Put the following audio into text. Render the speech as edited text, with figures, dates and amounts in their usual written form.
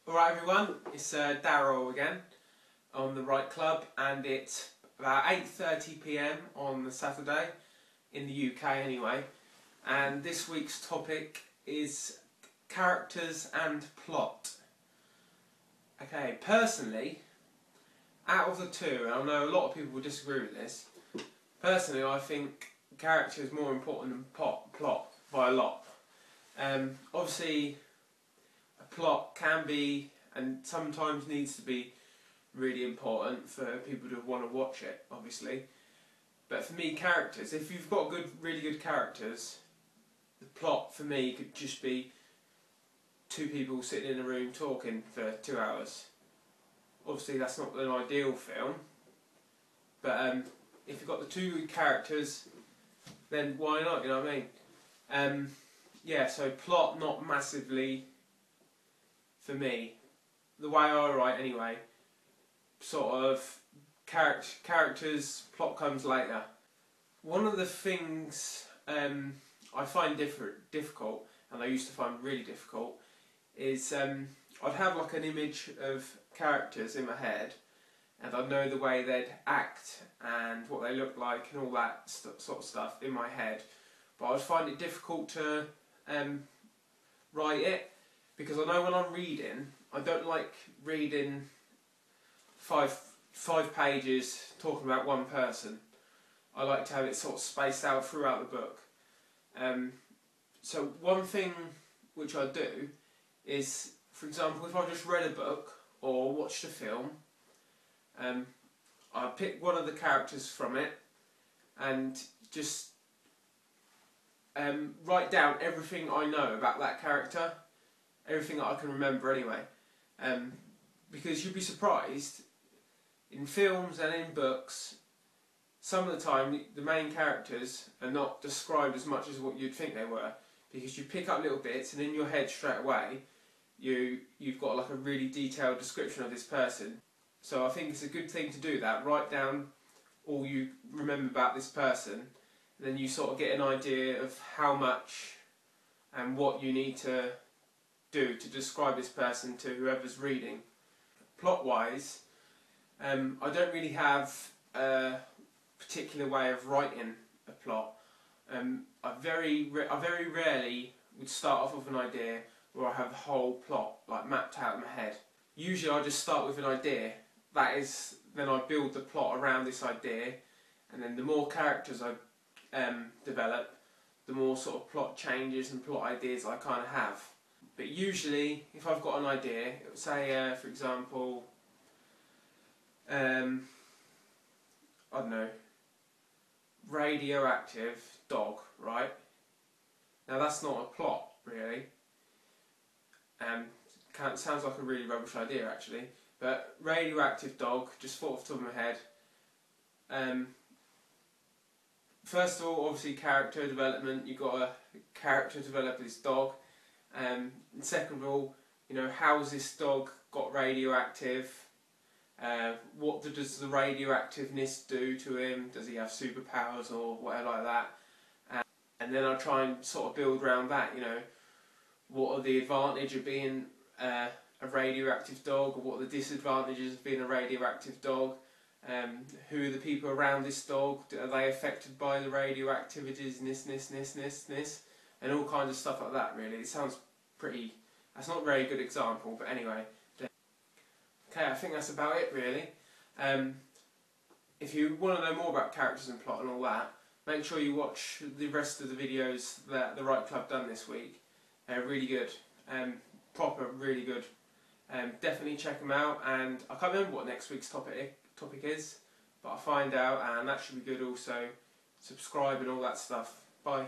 Alright everyone, it's Darryl again on the Right Club, and it's about 8:30 PM on the Saturday, in the UK anyway, and this week's topic is characters and plot. Okay, personally, out of the two, and I know a lot of people will disagree with this, personally I think character is more important than plot by a lot. Obviously a plot can be, and sometimes needs to be, really important for people to want to watch it, obviously. But for me, characters, if you've got really good characters, the plot for me could just be two people sitting in a room talking for 2 hours. Obviously that's not an ideal film, but if you've got the two good characters, then why not, you know what I mean? Yeah, so plot not massively for me. The way I write anyway, sort of characters, plot comes later. One of the things I find difficult, and I used to find really difficult, is I'd have like an image of characters in my head, and I'd know the way they'd act and what they look like and all that sort of stuff in my head, but I'd find it difficult to write it, because I know when I'm reading, I don't like reading five pages talking about one person. I like to have it sort of spaced out throughout the book. So one thing which I do is, for example, if I just read a book or watched a film, I pick one of the characters from it and just write down everything I know about that character, everything that I can remember anyway. Because you'd be surprised, in films and in books, some of the time the main characters are not described as much as what you'd think they were, because you pick up little bits and in your head straight away you've got like a really detailed description of this person. So I think it's a good thing to do that, write down all you remember about this person, and then you sort of get an idea of how much and what you need to do to describe this person to whoever's reading. Plot wise, I don't really have a particular way of writing a plot. I very rarely would start off with an idea where I have a whole plot like mapped out in my head. Usually I just start with an idea. Then I build the plot around this idea, and then the more characters I develop, the more sort of plot changes and plot ideas I kind of have. But usually, if I've got an idea, say for example, I don't know, radioactive dog, right? Now that's not a plot, really. Sounds like a really rubbish idea actually, but radioactive dog, just thought off the top of my head. First of all, obviously character development, you've got a character develop this dog. And second of all, you know, how's this dog got radioactive? What does the radioactiveness do to him? Does he have superpowers or whatever like that? And then I try and sort of build around that, you know, what are the advantages of being a radioactive dog, or what are the disadvantages of being a radioactive dog? Who are the people around this dog? Are they affected by the radioactivities and this? And all kinds of stuff like that, really. It sounds pretty... That's not a very good example, but anyway. Okay, I think that's about it, really. If you want to know more about characters and plot and all that, make sure you watch the rest of the videos that the Right Club done this week. They're really good. Proper, really good. Definitely check them out, and I can't remember what next week's topic is, but I'll find out, and that should be good also. Subscribe and all that stuff. Bye.